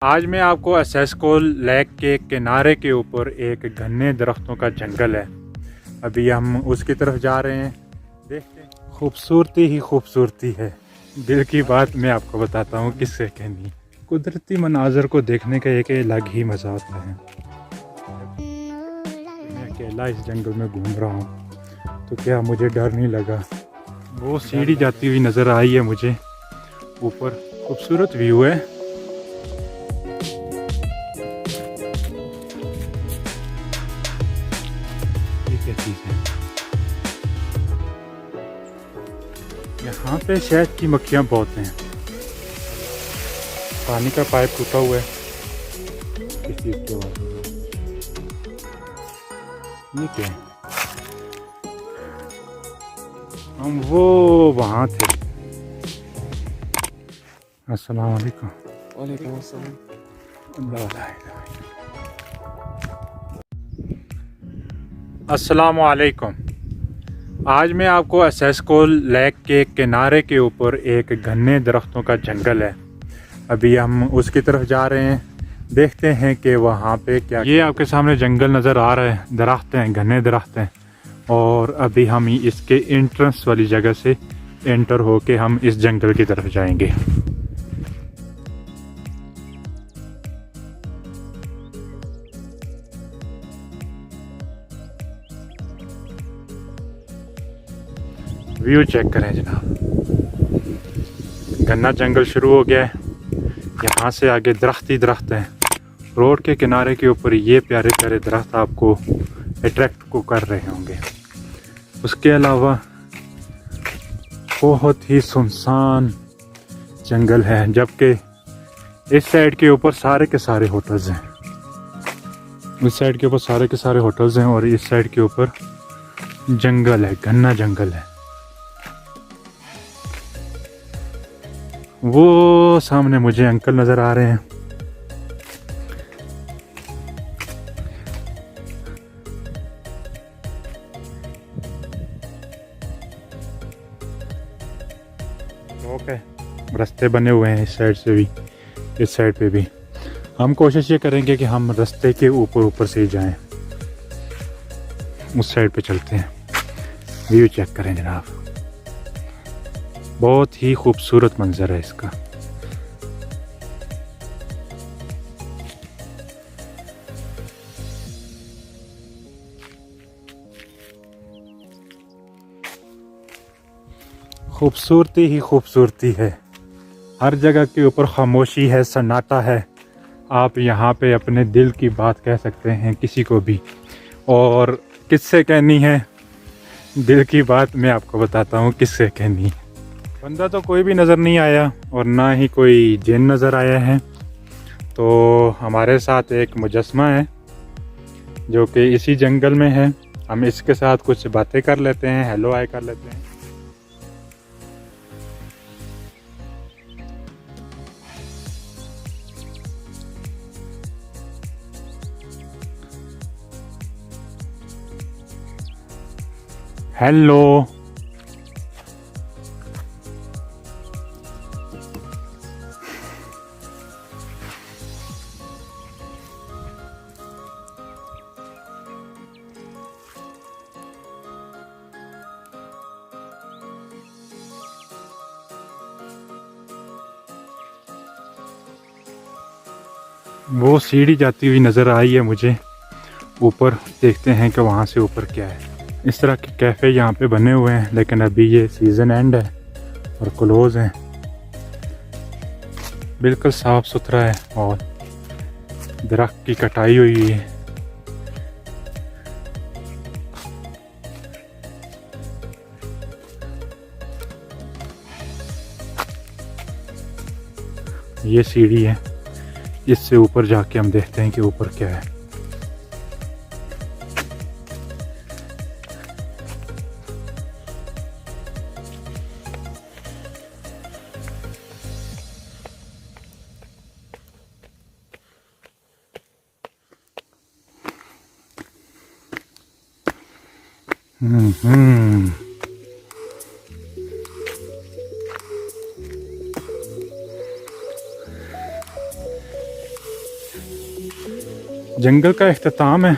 आज मैं आपको एसेसकोल लेक के किनारे के ऊपर एक घने दरख्तों का जंगल है। अभी हम उसकी तरफ जा रहे हैं। देखते हैं, खूबसूरती ही खूबसूरती है। दिल की बात मैं आपको बताता हूँ, किससे कहनी। कुदरती मनाजर को देखने का एक अलग ही मजा आता है। मैं अकेला इस जंगल में घूम रहा हूँ तो क्या मुझे डर नहीं लगा। वो सीढ़ी जाती हुई नज़र आई है मुझे ऊपर। खूबसूरत व्यू है। क्या चीज़ है यहाँ पे? शहद की मक्खियाँ बहुत हैं। पानी का पाइप टूटा हुआ है किस चीज़ के बाद। ये क्या है? हम वो वहाँ थे। अस्सलाम वालेकुम। वालेकुम अस्सलाम। अस्सलाम वालेकुम। आज मैं आपको एसेसकोल लेक के किनारे के ऊपर एक घने दरख्तों का जंगल है। अभी हम उसकी तरफ जा रहे हैं। देखते हैं कि वहाँ पे क्या। ये आपके सामने जंगल नज़र आ रहा है। दरख्त हैं, घने दरख्त हैं। और अभी हम इसके एंट्रेंस वाली जगह से एंटर होके हम इस जंगल की तरफ जाएंगे। व्यू चेक करें जनाब। घना जंगल शुरू हो गया है। यहाँ से आगे दरख्त ही दरख्त हैं। रोड के किनारे के ऊपर ये प्यारे प्यारे दरख्त आपको अट्रैक्ट को कर रहे होंगे। उसके अलावा बहुत ही सुनसान जंगल है, जबकि इस साइड के ऊपर सारे के सारे होटल्स हैं। इस साइड के ऊपर सारे के सारे होटल्स हैं और इस साइड के ऊपर जंगल है, घना जंगल है। वो सामने मुझे अंकल नज़र आ रहे हैं। ओके, रास्ते बने हुए हैं इस साइड से भी, इस साइड पे भी। हम कोशिश ये करेंगे कि हम रास्ते के ऊपर ऊपर से ही जाएं। उस साइड पे चलते हैं। व्यू चेक करें जनाब। बहुत ही खूबसूरत मंजर है इसका। खूबसूरती ही खूबसूरती है। हर जगह के ऊपर खामोशी है, सन्नाटा है। आप यहाँ पे अपने दिल की बात कह सकते हैं किसी को भी। और किससे कहनी है दिल की बात, मैं आपको बताता हूँ किससे कहनी है। बंदा तो कोई भी नज़र नहीं आया और ना ही कोई जिन नज़र आया है। तो हमारे साथ एक मुजस्मा है जो कि इसी जंगल में है। हम इसके साथ कुछ बातें कर लेते हैं, हेलो हाय कर लेते हैं। हेलो। वो सीढ़ी जाती हुई नज़र आई है मुझे ऊपर। देखते हैं कि वहाँ से ऊपर क्या है। इस तरह के कैफ़े यहाँ पे बने हुए हैं, लेकिन अभी ये सीज़न एंड है और क्लोज़ है। बिल्कुल साफ़ सुथरा है और दरख्त की कटाई हुई है। ये सीढ़ी है, इससे ऊपर जाके हम देखते हैं कि ऊपर क्या है। हम्म। जंगल का इख्तिताम है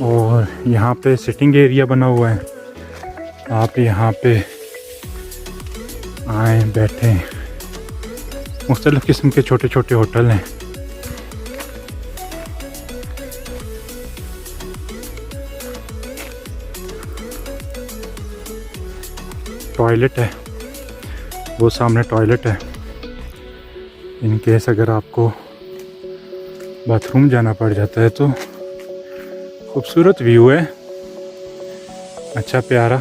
और यहाँ पे सिटिंग एरिया बना हुआ है। आप यहाँ पे आए बैठें। मुख्तलिफ़ किस्म के छोटे छोटे होटल हैं। टॉयलेट है, वो सामने टॉयलेट है। इन केस अगर आपको बाथरूम जाना पड़ जाता है तो खूबसूरत व्यू है, अच्छा प्यारा।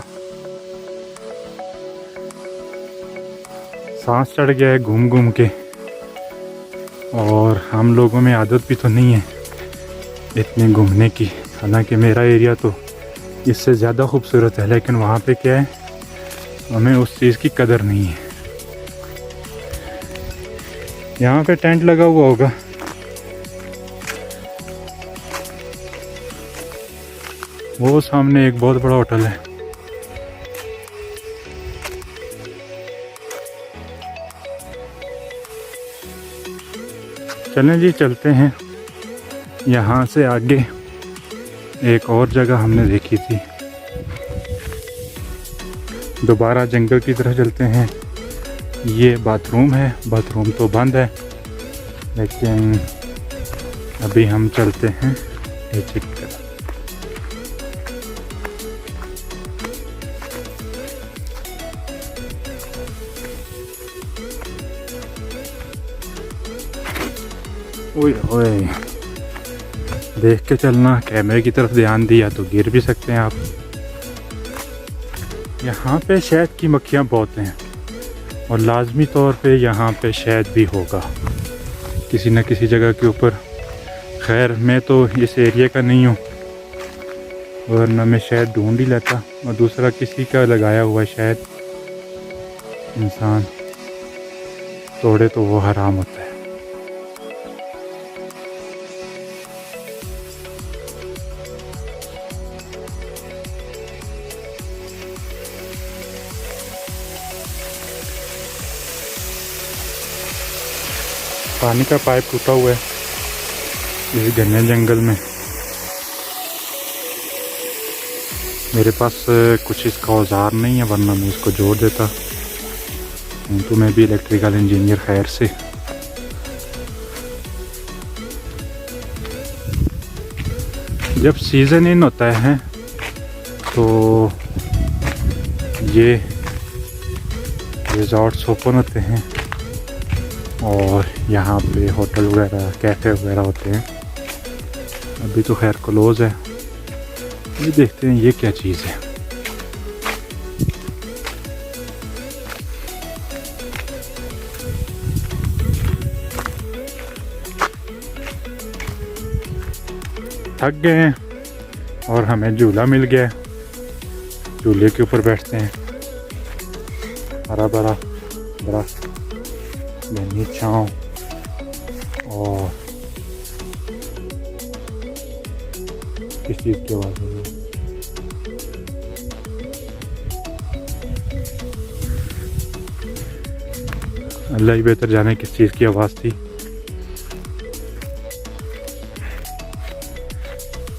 सांस चढ़ गया है घूम घूम के, और हम लोगों में आदत भी तो नहीं है इतने घूमने की। हालांकि मेरा एरिया तो इससे ज़्यादा खूबसूरत है, लेकिन वहाँ पे क्या है, हमें उस चीज़ की कदर नहीं है। यहाँ पे टेंट लगा हुआ होगा। वो सामने एक बहुत बड़ा होटल है। चलें जी, चलते हैं। यहाँ से आगे एक और जगह हमने देखी थी। दोबारा जंगल की तरफ चलते हैं। ये बाथरूम है, बाथरूम तो बंद है, लेकिन अभी हम चलते हैं नीचे की तरफ। ओए ओए, देख के चलना, कैमरे की तरफ ध्यान दिया तो गिर भी सकते हैं आप। यहाँ पे शहद की मक्खियाँ बहुत हैं और लाजमी तौर पे यहाँ पे शहद भी होगा किसी न किसी जगह के ऊपर। खैर मैं तो इस एरिया का नहीं हूँ, वरना मैं शहद ढूंढ ही लेता। और दूसरा, किसी का लगाया हुआ शहद इंसान तोड़े तो वो हराम होता है। पानी का पाइप टूटा हुआ है इस घने जंगल में। मेरे पास कुछ इसका औजार नहीं है, वरना मैं इसको जोड़ देता। तो मैं भी इलेक्ट्रिकल इंजीनियर खैर से। जब सीज़न इन होता है तो ये रिजॉर्ट्स ओपन होते हैं और यहाँ पे होटल वगैरह, कैफ़े वगैरह होते हैं। अभी तो खैर क्लोज है। ये देखते हैं ये क्या चीज़ है। थक गए हैं और हमें झूला मिल गया। झूले के ऊपर बैठते हैं। हरा भरा दरख्त, गहनी छाँव, और किस चीज़ की आवाज़ हो रही है? अल्लाह ही बेहतर जाने किस चीज़ की आवाज़ थी।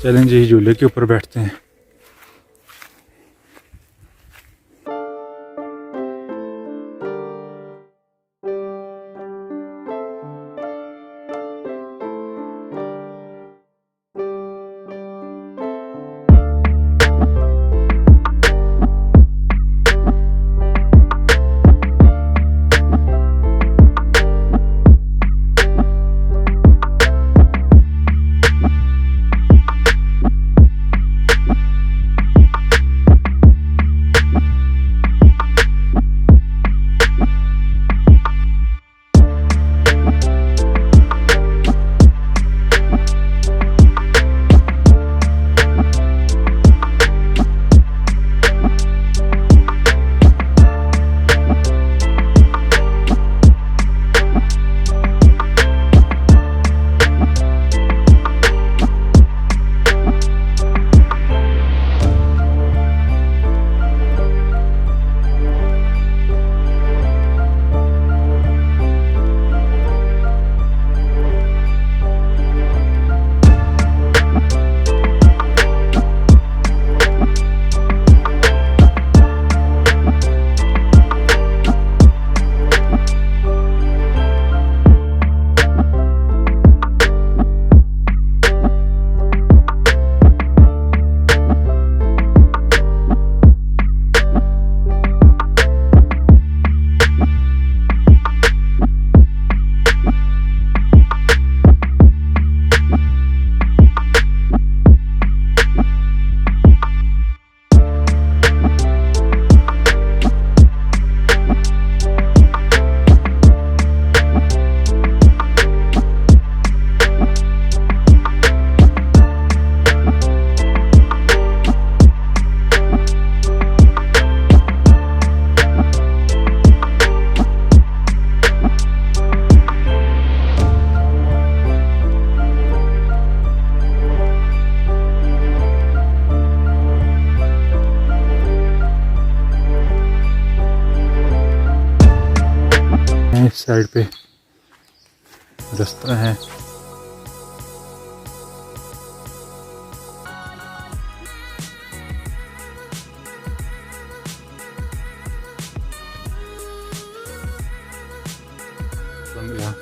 चलें जी, झूले के ऊपर बैठते हैं। इस साइड पे रास्ता है। बंगला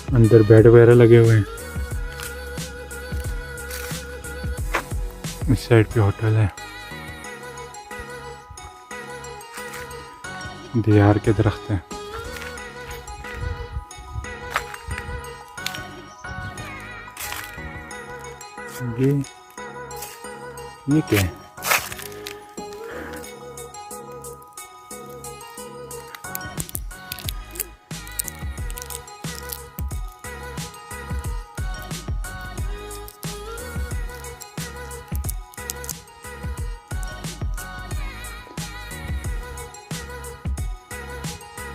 अंदर बेड वगैरह लगे हुए हैं। इस साइड पे होटल है। दियार के दरख्त हैं। ये क्या है?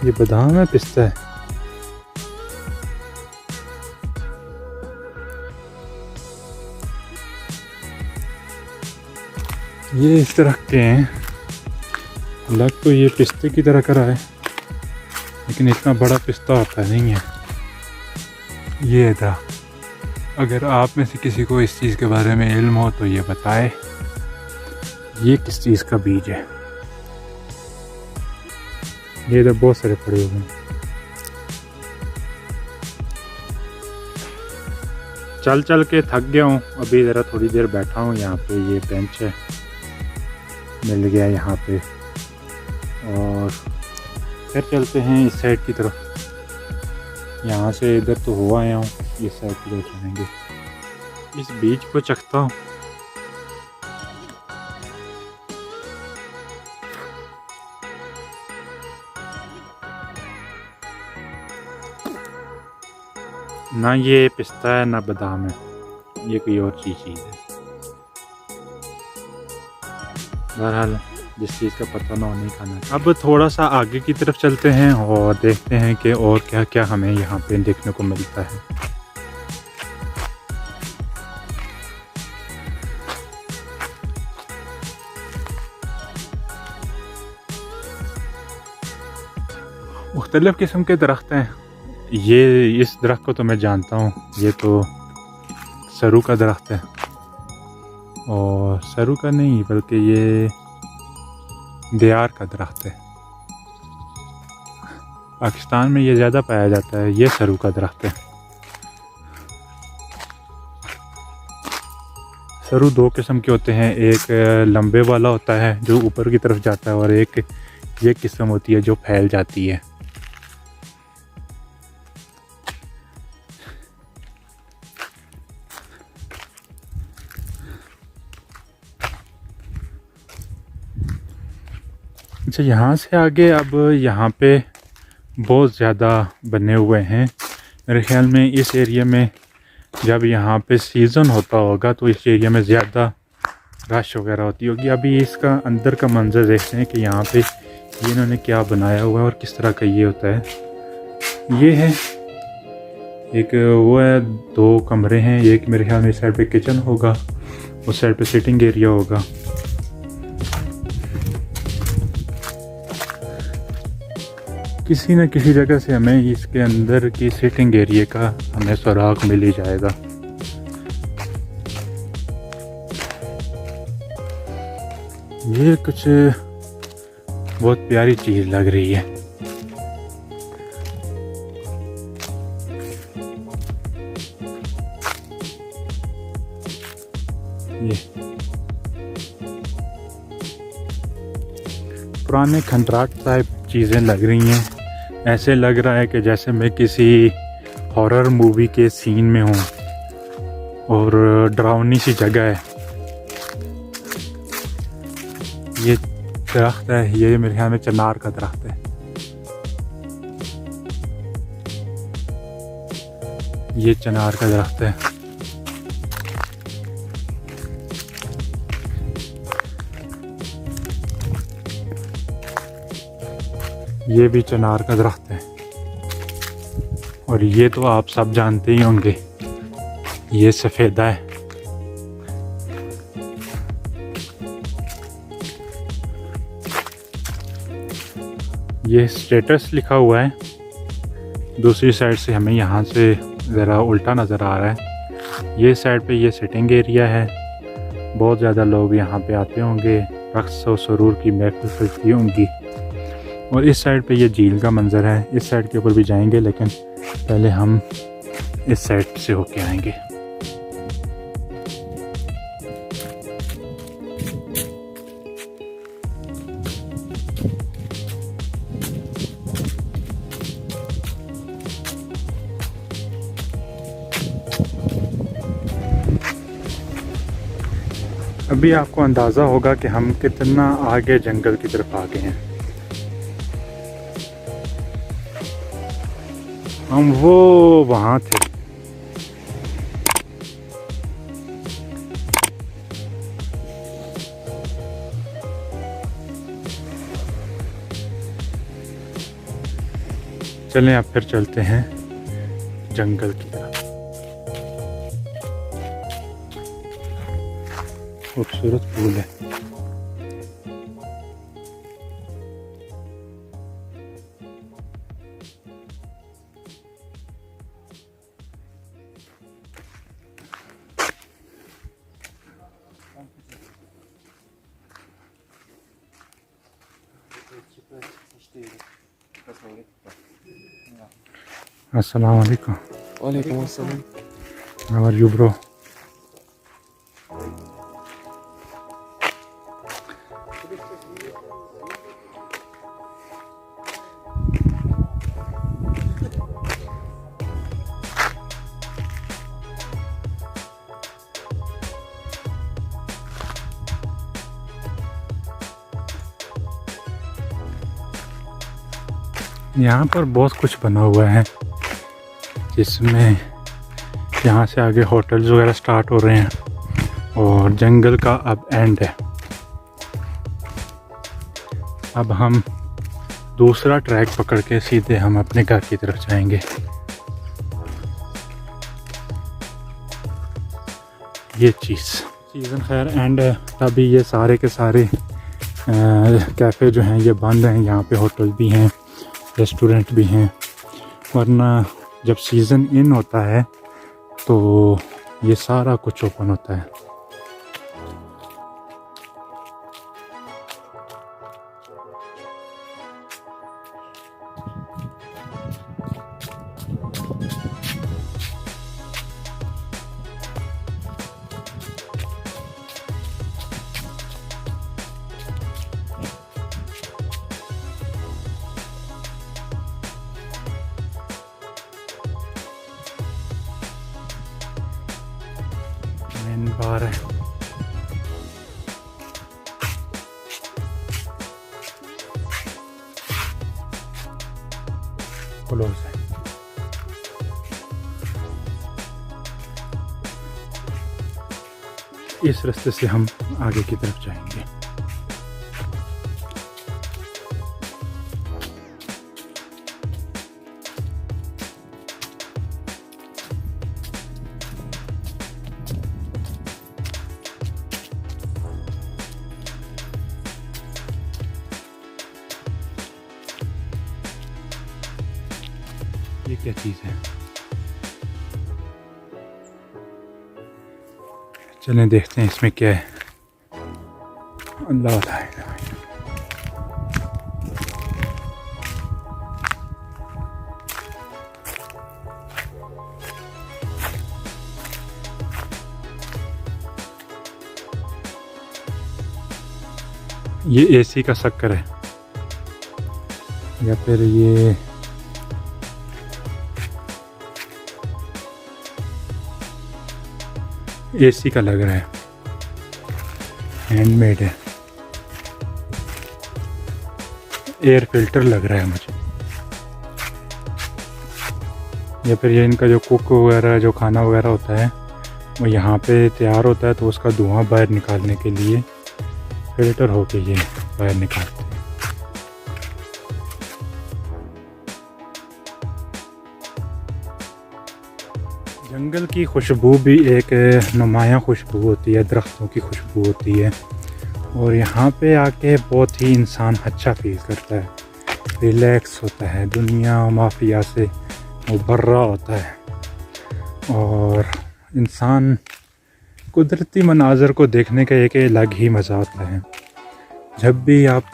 ये बादाम है, पिस्ता है। ये इस तरह के हैं। लग तो ये पिस्ते की तरह करा है, लेकिन इतना बड़ा पिस्ता होता नहीं है। ये था, अगर आप में से किसी को इस चीज़ के बारे में इल्म हो तो ये बताए, ये किस चीज़ का बीज है। ये इधर बहुत सारे पड़े हुए हैं। चल चल के थक गया हूँ, अभी ज़रा थोड़ी देर बैठा हूँ यहाँ पे। ये बेंच है, मिल गया यहाँ पे, और फिर चलते हैं इस साइड की तरफ। यहाँ से इधर तो हुआ आया हूँ, इस साइड की तरफ चलेंगे। इस बीच को चखता हूँ। ना ये पिस्ता है ना बादाम है, ये कोई और चीज़ है। बहरहाल जिस चीज़ का पता ना हो नहीं खाना। अब थोड़ा सा आगे की तरफ चलते हैं और देखते हैं कि और क्या क्या हमें यहाँ पे देखने को मिलता है। मुख्तलिफ़ किस्म के दरख्त हैं। ये इस दरख्त को तो मैं जानता हूँ, ये तो सरू का दरख्त है। और सरू का नहीं बल्कि ये दियार का दरख्त है। पाकिस्तान में ये ज़्यादा पाया जाता है। ये सरू का दरख्त है। सरू दो किस्म के होते हैं, एक लंबे वाला होता है जो ऊपर की तरफ जाता है, और एक ये किस्म होती है जो फैल जाती है। अच्छा, यहाँ से आगे अब यहाँ पे बहुत ज़्यादा बने हुए हैं। मेरे ख़्याल में इस एरिया में जब यहाँ पे सीज़न होता होगा तो इस एरिया में ज़्यादा रश वगैरह होती होगी। अभी इसका अंदर का मंजर देखते हैं कि यहाँ पे ये इन्होंने क्या बनाया हुआ है और किस तरह का ये होता है। ये है एक, वो है, दो कमरे हैं। एक मेरे ख्याल में इस साइड पे किचन होगा, उस साइड पे सिटिंग एरिया होगा। किसी न किसी जगह से हमें इसके अंदर की सिटिंग एरिया का हमें सुराग मिल ही जाएगा। ये कुछ बहुत प्यारी चीज़ लग रही है। ये पुराने खंडराट टाइप चीज़ें लग रही हैं। ऐसे लग रहा है कि जैसे मैं किसी हॉरर मूवी के सीन में हूँ और डरावनी सी जगह है। ये दरख्त है, ये मेरे ख्याल में चिनार का दरख्त है। ये चिनार का दरख्त है। ये भी चिनार का दरख्त है। और ये तो आप सब जानते ही होंगे, ये सफ़ेदा है। ये स्टेटस लिखा हुआ है। दूसरी साइड से हमें यहाँ से ज़रा उल्टा नज़र आ रहा है। ये साइड पे ये सिटिंग एरिया है। बहुत ज़्यादा लोग यहाँ पे आते होंगे, रक़्स और सुरूर की महफिल चलती होंगी। और इस साइड पे ये झील का मंज़र है। इस साइड के ऊपर भी जाएंगे, लेकिन पहले हम इस साइड से होके आएंगे। अभी आपको अंदाज़ा होगा कि हम कितना आगे जंगल की तरफ आ गए हैं। हम वो वहाँ थे। चलें अब फिर चलते हैं जंगल की तरफ। खूबसूरत फूल है। अस्सलाम वालेकुम। वालेकुम अस्सलाम। How are you, bro? यहाँ पर बहुत कुछ बना हुआ है, जिसमें यहाँ से आगे होटल्स वगैरह स्टार्ट हो रहे हैं और जंगल का अब एंड है। अब हम दूसरा ट्रैक पकड़ के सीधे हम अपने घर की तरफ जाएंगे। ये सीज़न खैर एंड है, तभी ये सारे के सारे कैफ़े जो हैं ये बंद हैं। यहाँ पे होटल भी हैं, रेस्टोरेंट भी हैं, वरना जब सीज़न इन होता है तो ये सारा कुछ ओपन होता है। मेन बार है। क्लोज है। इस रास्ते से हम आगे की तरफ जाएंगे। ये क्या चीज़ है? चलें देखते हैं इसमें क्या है। अल्लाह ताला। ये एसी का शक्कर है या फिर ये एसी का लग रहा है, हैंडमेड है। एयर फिल्टर लग रहा है मुझे। या फिर ये इनका जो कुक वगैरह जो खाना वगैरह होता है वो यहाँ पे तैयार होता है, तो उसका धुआं बाहर निकालने के लिए फिल्टर होके ये बाहर निकालते हैं। जंगल की खुशबू भी एक नुमायाँ खुशबू होती है, दरख्तों की खुशबू होती है, और यहाँ पे आके बहुत ही इंसान अच्छा फील करता है, रिलैक्स होता है, दुनिया माफिया से मुबर्रा होता है। और इंसान कुदरती मनाज़र को देखने का एक अलग ही मज़ा आता है। जब भी आप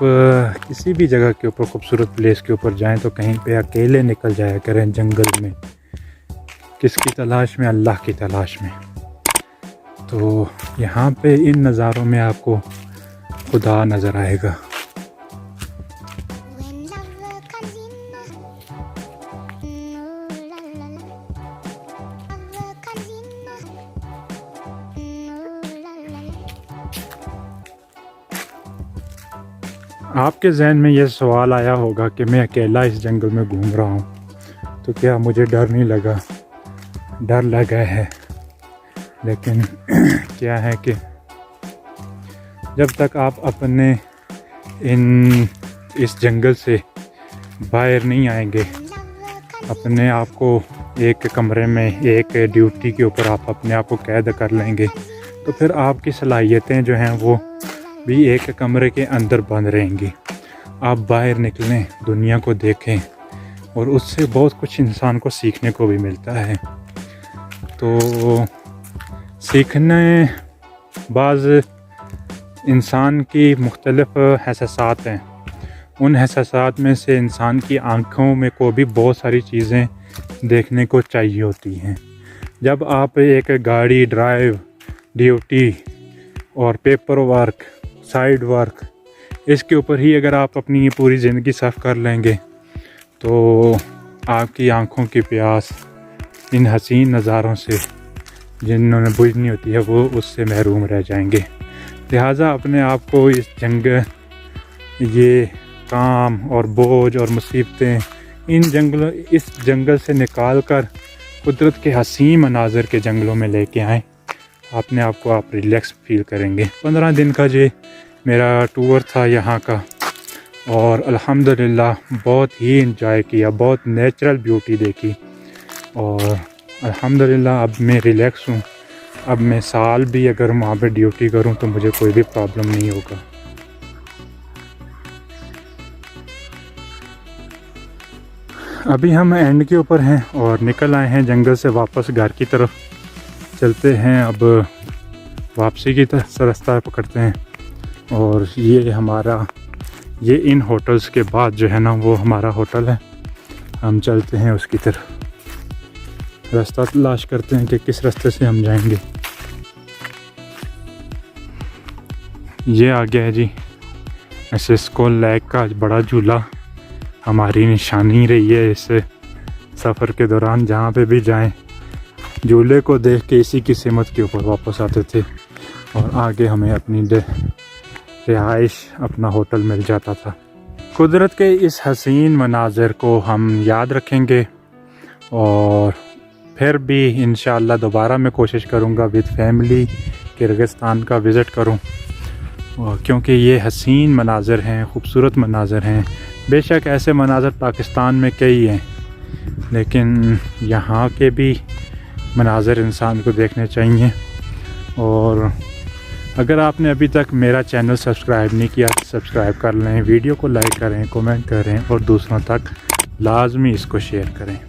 किसी भी जगह के ऊपर, खूबसूरत प्लेस के ऊपर जाएं तो कहीं पे अकेले निकल जाया करें जंगल में। किसकी तलाश में? अल्लाह की तलाश में। तो यहाँ पे इन नज़ारों में आपको खुदा नज़र आएगा। आपके जहन में यह सवाल आया होगा कि मैं अकेला इस जंगल में घूम रहा हूँ, तो क्या मुझे डर नहीं लगा? डर लगा है, लेकिन क्या है कि जब तक आप अपने इस जंगल से बाहर नहीं आएंगे, अपने आप को एक कमरे में एक ड्यूटी के ऊपर आप अपने आप को कैद कर लेंगे, तो फिर आपकी सलाहियतें जो हैं वो भी एक कमरे के अंदर बंद रहेंगी। आप बाहर निकलें, दुनिया को देखें, और उससे बहुत कुछ इंसान को सीखने को भी मिलता है। तो सीखने बाज़ इंसान की मुख्तलिफ़ एहसासात हैं। उन एहसासात में से इंसान की आँखों में को भी बहुत सारी चीज़ें देखने को चाहिए होती हैं। जब आप एक गाड़ी ड्राइव, ड्यूटी और पेपर वर्क, साइड वर्क, इसके ऊपर ही अगर आप अपनी ये पूरी ज़िंदगी सर्फ कर लेंगे, तो आपकी आँखों की प्यास इन हसीन नज़ारों से जिन्होंने बुझनी होती है वो उससे महरूम रह जाएंगे। लिहाजा अपने आप को इस ये काम और बोझ और मुसीबतें इस जंगल से निकाल कर कुदरत के हसीन मनाज़र के जंगलों में लेके आएँ। अपने आप को आप रिलैक्स फील करेंगे। 15 दिन का ये मेरा टूर था यहाँ का, और अल्हम्दुलिल्लाह बहुत ही इंजॉय किया, बहुत नेचुरल ब्यूटी देखी, और अल्हम्दुलिल्लाह अब मैं रिलैक्स हूँ। अब मैं साल भी अगर वहाँ पे ड्यूटी करूँ तो मुझे कोई भी प्रॉब्लम नहीं होगा। अभी हम एंड के ऊपर हैं और निकल आए हैं जंगल से वापस घर की तरफ चलते हैं। अब वापसी की तरफ रास्ता पकड़ते हैं, और ये इन होटल्स के बाद जो है ना वो हमारा होटल है। हम चलते हैं उसकी तरफ, रास्ता तलाश करते हैं कि किस रास्ते से हम जाएंगे। ये आ गया है जी सिस्को लेक का बड़ा झूला। हमारी निशानी रही है इस सफ़र के दौरान, जहाँ पे भी जाएं झूले को देख के इसी की सिमत के ऊपर वापस आते थे, और आगे हमें अपनी रिहाइश, अपना होटल मिल जाता था। कुदरत के इस हसीन मनाज़र को हम याद रखेंगे, और फिर भी इंशाअल्लाह दोबारा मैं कोशिश करूँगा विद फैमिली किर्गिस्तान का विज़िट करूँ, क्योंकि ये हसीन मनाज़र हैं, ख़ूबसूरत मनाज़र हैं। बेशक ऐसे मनाज़र पाकिस्तान में कई हैं, लेकिन यहाँ के भी मनाज़र इंसान को देखने चाहिए। और अगर आपने अभी तक मेरा चैनल सब्सक्राइब नहीं किया तो सब्सक्राइब कर लें, वीडियो को लाइक करें, कमेंट करें, और दूसरों तक लाजमी इसको शेयर करें।